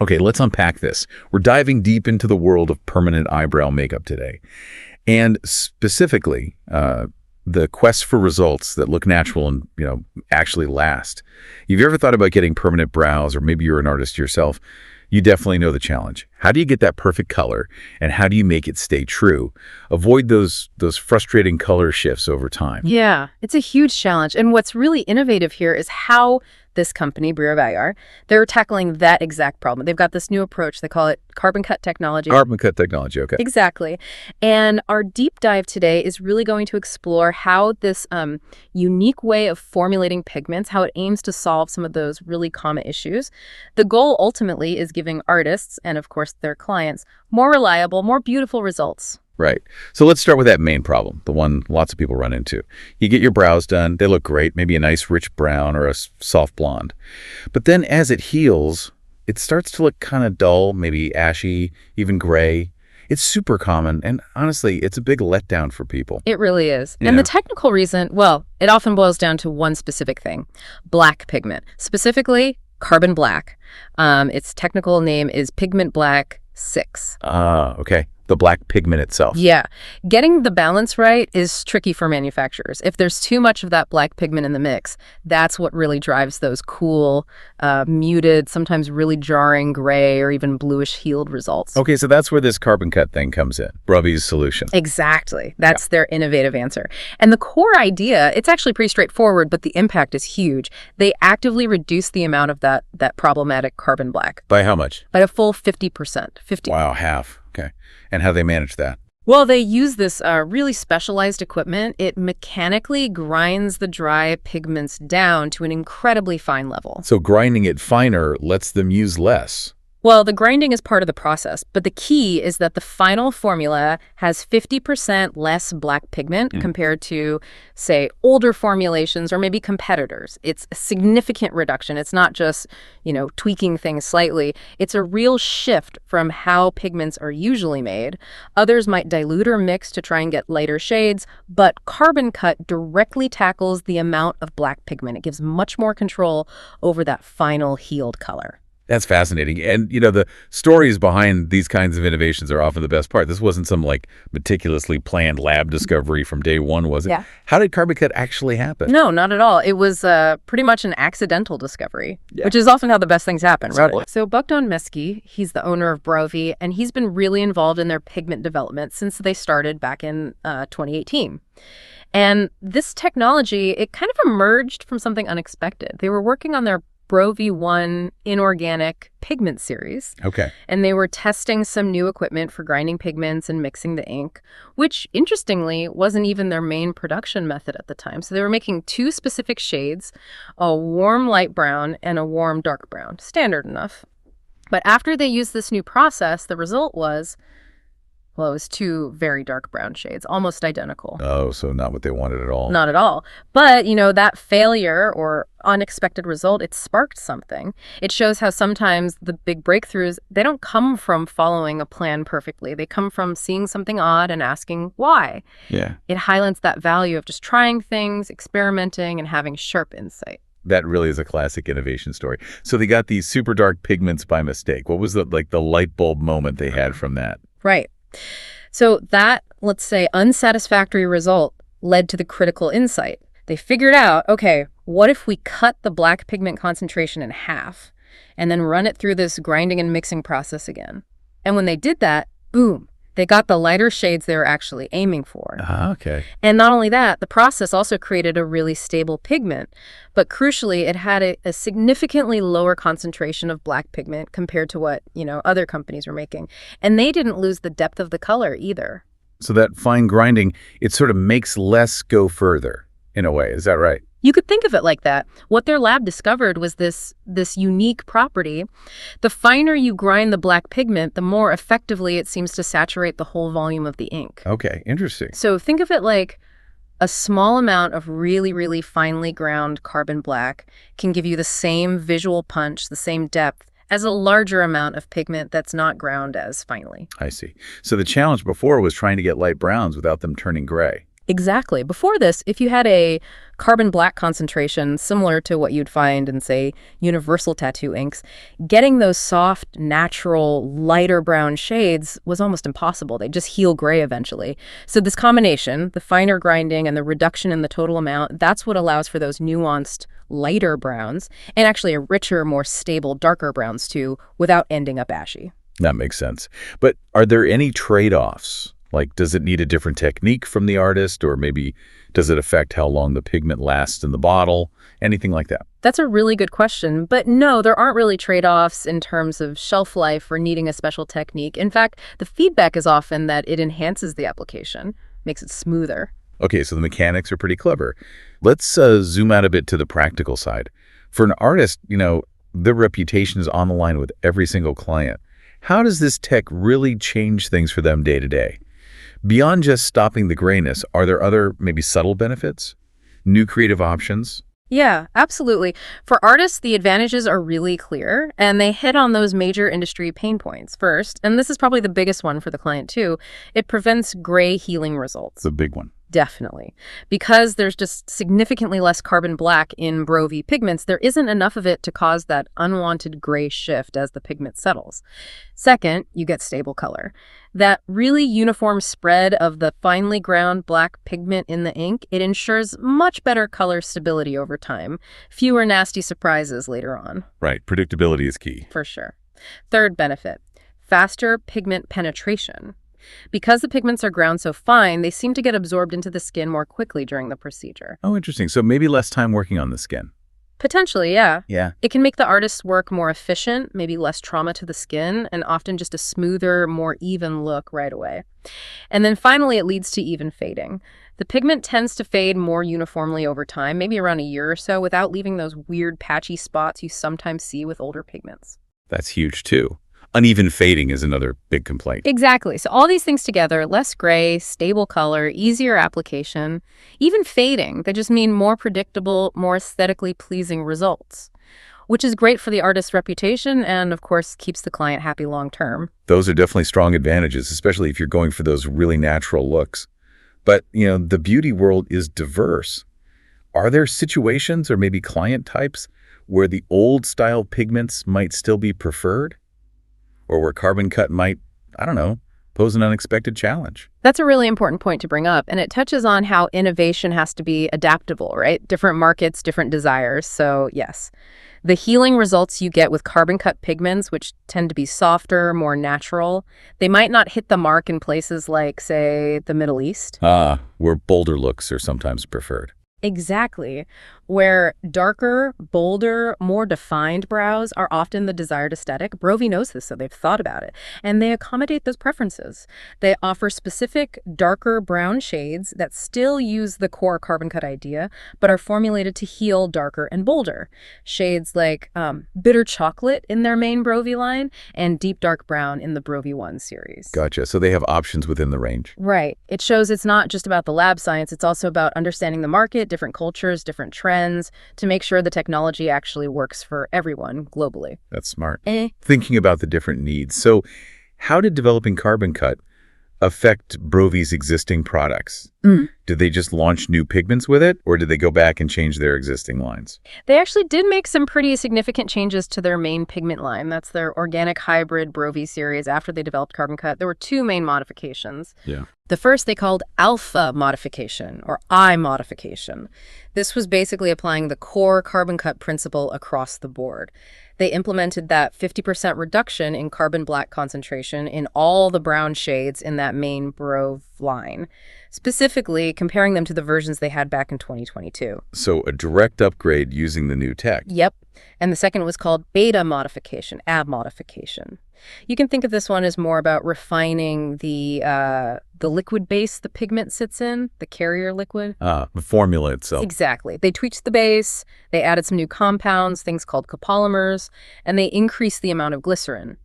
Okay, let's unpack this. We're diving deep into the world of permanent eyebrow makeup today. And specifically, the quest for results that look natural and, actually last. If you ever thought about getting permanent brows, or maybe you're an artist yourself, you definitely know the challenge. How do you get that perfect color, and how do you make it stay true? Avoid those frustrating color shifts over time. Yeah, it's a huge challenge. And what's really innovative here is how this company, Brovi, they're tackling that exact problem. They've got this new approach. They call it CarbonCut technology. CarbonCut technology, okay. Exactly. And our deep dive today is really going to explore how this unique way of formulating pigments, how it aims to solve some of those really common issues. The goal ultimately is giving artists, and of course their clients, more reliable, more beautiful results. Right. So let's start with that main problem, the one lots of people run into. You get your brows done, they look great, maybe a nice rich brown or a soft blonde. But then as it heals, it starts to look kind of dull, maybe ashy, even gray. It's super common, and honestly, it's a big letdown for people. It really is. And the technical reason, well, it often boils down to one specific thing: black pigment, specifically carbon black. Its technical name is Pigment Black 6. Okay. The black pigment itself. Yeah. Getting the balance right is tricky for manufacturers. If there's too much of that black pigment in the mix, that's what really drives those cool, muted, sometimes really jarring gray or even bluish healed results. Okay, so that's where this CarbonCut thing comes in, Brovi's solution. Exactly. That's their innovative answer. And the core idea, it's actually pretty straightforward, but the impact is huge. They actively reduce the amount of that problematic carbon black. By how much? By a full 50%. 50. Wow, half. Okay. And how they manage that? Well, they use this really specialized equipment. It mechanically grinds the dry pigments down to an incredibly fine level. So grinding it finer lets them use less. Well, the grinding is part of the process, but the key is that the final formula has 50% less black pigment compared to, say, older formulations or maybe competitors. It's a significant reduction. It's not just, tweaking things slightly. It's a real shift from how pigments are usually made. Others might dilute or mix to try and get lighter shades, but CarbonCut directly tackles the amount of black pigment. It gives much more control over that final healed color. That's fascinating. And, the stories behind these kinds of innovations are often the best part. This wasn't some, meticulously planned lab discovery from day one, was it? Yeah. How did CarbonCut actually happen? No, not at all. It was pretty much an accidental discovery, which is often how the best things happen, right? So Bogdan Meski, he's the owner of Brovi, and he's been really involved in their pigment development since they started back in 2018. And this technology, it kind of emerged from something unexpected. They were working on their Brovi 1 inorganic pigment series. Okay. And they were testing some new equipment for grinding pigments and mixing the ink, which, interestingly, wasn't even their main production method at the time. So they were making two specific shades, a warm light brown and a warm dark brown. Standard enough. But after they used this new process, the result was, well, it was two very dark brown shades, almost identical. Oh, so not what they wanted at all. Not at all. But, that failure or unexpected result, it sparked something. It shows how sometimes the big breakthroughs, they don't come from following a plan perfectly. They come from seeing something odd and asking why. Yeah. It highlights that value of just trying things, experimenting, and having sharp insight. That really is a classic innovation story. So they got these super dark pigments by mistake. What was the light bulb moment they had from that? Right. So that, let's say, unsatisfactory result led to the critical insight. They figured out, okay, what if we cut the black pigment concentration in half and then run it through this grinding and mixing process again? And when they did that, boom, they got the lighter shades they were actually aiming for. Okay. And not only that, the process also created a really stable pigment. But crucially, it had a significantly lower concentration of black pigment compared to what, other companies were making. And they didn't lose the depth of the color either. So that fine grinding, it sort of makes less go further, in a way. Is that right? You could think of it like that. What their lab discovered was this unique property. The finer you grind the black pigment, the more effectively it seems to saturate the whole volume of the ink. Okay, interesting. So think of it like a small amount of really, really finely ground carbon black can give you the same visual punch, the same depth, as a larger amount of pigment that's not ground as finely. I see. So the challenge before was trying to get light browns without them turning gray. Exactly. Before this, if you had a carbon black concentration similar to what you'd find in, say, universal tattoo inks, getting those soft, natural, lighter brown shades was almost impossible. They'd just heal gray eventually. So this combination, the finer grinding and the reduction in the total amount, that's what allows for those nuanced, lighter browns, and actually a richer, more stable, darker browns too, without ending up ashy. That makes sense. But are there any trade-offs? Like, does it need a different technique from the artist, or maybe does it affect how long the pigment lasts in the bottle? Anything like that? That's a really good question. But no, there aren't really trade-offs in terms of shelf life or needing a special technique. In fact, the feedback is often that it enhances the application, makes it smoother. Okay, so the mechanics are pretty clever. Let's zoom out a bit to the practical side. For an artist, their reputation is on the line with every single client. How does this tech really change things for them day to day? Beyond just stopping the grayness, are there other, maybe subtle benefits? New creative options? Yeah, absolutely. For artists, the advantages are really clear, and they hit on those major industry pain points. First, and this is probably the biggest one for the client too, it prevents gray healing results. The big one. Definitely. Because there's just significantly less carbon black in Brovi pigments, there isn't enough of it to cause that unwanted gray shift as the pigment settles. Second, you get stable color. That really uniform spread of the finely ground black pigment in the ink, it ensures much better color stability over time. Fewer nasty surprises later on. Right. Predictability is key. For sure. Third benefit, faster pigment penetration. Because the pigments are ground so fine, they seem to get absorbed into the skin more quickly during the procedure. Oh, interesting. So maybe less time working on the skin. Potentially, yeah. Yeah. It can make the artist's work more efficient, maybe less trauma to the skin, and often just a smoother, more even look right away. And then finally, it leads to even fading. The pigment tends to fade more uniformly over time, maybe around a year or so, without leaving those weird patchy spots you sometimes see with older pigments. That's huge, too. Uneven fading is another big complaint. Exactly. So all these things together, less gray, stable color, easier application, even fading, they just mean more predictable, more aesthetically pleasing results, which is great for the artist's reputation and, of course, keeps the client happy long term. Those are definitely strong advantages, especially if you're going for those really natural looks. But, the beauty world is diverse. Are there situations or maybe client types where the old style pigments might still be preferred? Or where CarbonCut might, pose an unexpected challenge? That's a really important point to bring up, and it touches on how innovation has to be adaptable, right? Different markets, different desires. So yes, the healing results you get with CarbonCut pigments, which tend to be softer, more natural, they might not hit the mark in places like, say, the Middle East. Where bolder looks are sometimes preferred. Exactly. Where darker, bolder, more defined brows are often the desired aesthetic. Brovi knows this, so they've thought about it. And they accommodate those preferences. They offer specific, darker brown shades that still use the core CarbonCut idea, but are formulated to heal darker and bolder. Shades like bitter chocolate in their main Brovi line and deep dark brown in the Brovi 1 series. Gotcha. So they have options within the range. Right. It shows it's not just about the lab science, it's also about understanding the market, different cultures, different trends, to make sure the technology actually works for everyone globally. That's smart. Thinking about the different needs. So how did developing CarbonCut affect Brovi's existing products? Did they just launch new pigments with it, or did they go back and change their existing lines? They actually did make some pretty significant changes to their main pigment line. That's their organic hybrid Brovi series after they developed CarbonCut. There were two main modifications. Yeah. The first they called alpha modification, or I modification. This was basically applying the core CarbonCut principle across the board. They implemented that 50% reduction in carbon black concentration in all the brown shades in that main Brov line, specifically comparing them to the versions they had back in 2022. So a direct upgrade using the new tech. Yep. And the second was called beta modification, ab modification. You can think of this one as more about refining the liquid base the pigment sits in, the carrier liquid. The formula itself. Exactly. They tweaked the base, they added some new compounds, things called copolymers, and they increased the amount of glycerin.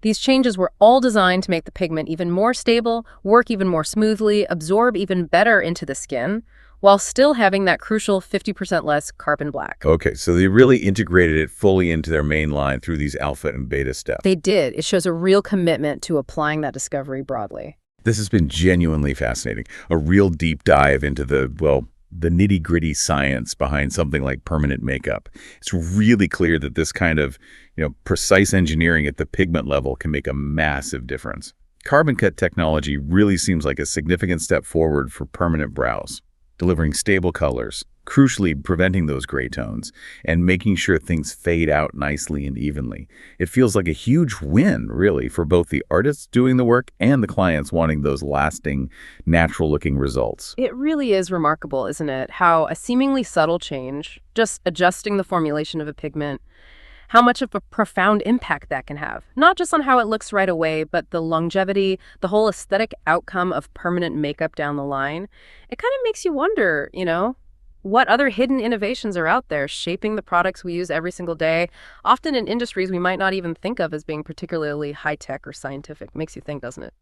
These changes were all designed to make the pigment even more stable, work even more smoothly, absorb even better into the skin, while still having that crucial 50% less carbon black. Okay, so they really integrated it fully into their main line through these alpha and beta steps. They did. It shows a real commitment to applying that discovery broadly. This has been genuinely fascinating. A real deep dive into the nitty-gritty science behind something like permanent makeup. It's really clear that this kind of, precise engineering at the pigment level can make a massive difference. CarbonCut technology really seems like a significant step forward for permanent brows, delivering stable colors, crucially preventing those gray tones, and making sure things fade out nicely and evenly. It feels like a huge win, really, for both the artists doing the work and the clients wanting those lasting, natural-looking results. It really is remarkable, isn't it? How a seemingly subtle change, just adjusting the formulation of a pigment, how much of a profound impact that can have. Not just on how it looks right away, but the longevity, the whole aesthetic outcome of permanent makeup down the line. It kind of makes you wonder, what other hidden innovations are out there shaping the products we use every single day, often in industries we might not even think of as being particularly high-tech or scientific. Makes you think, doesn't it?